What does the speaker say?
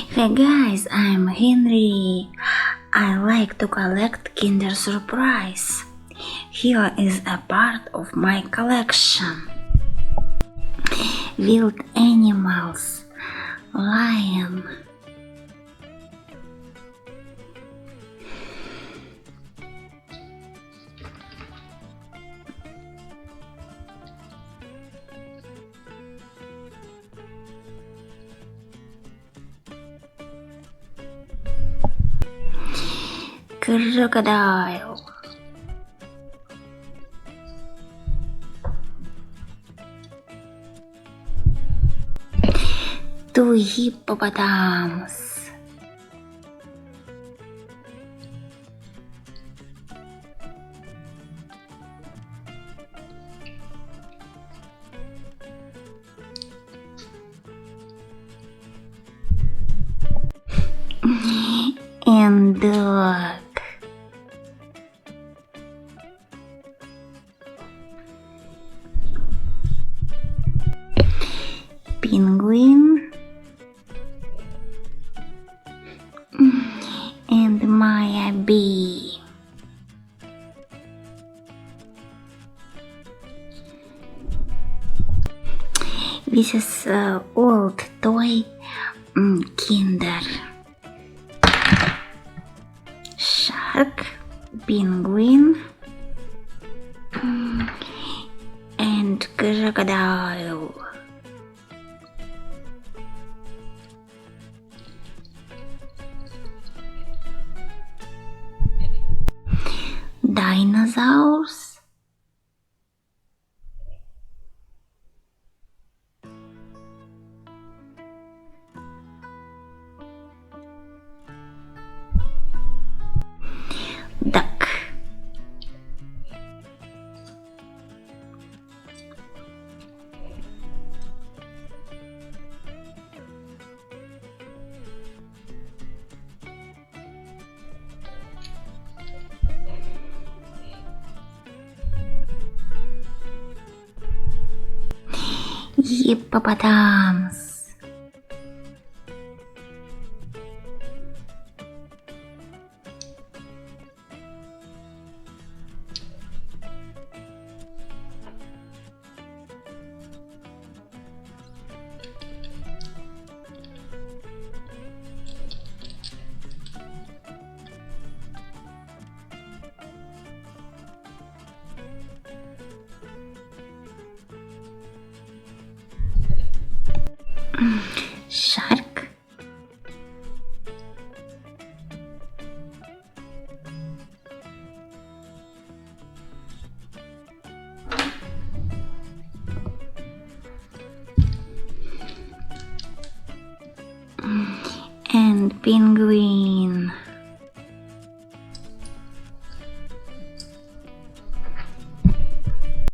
Hey guys, I'm Henry. I like to collect Kinder Surprise. Here is a part of my collection. Wild animals, lion, crocodile, two hippopotamus, and dog. Penguin and Maya bee. This is old toy Kinder. Shark, penguin, and crocodile. Dinosaurs, duck, hippopotamus, shark, and penguin.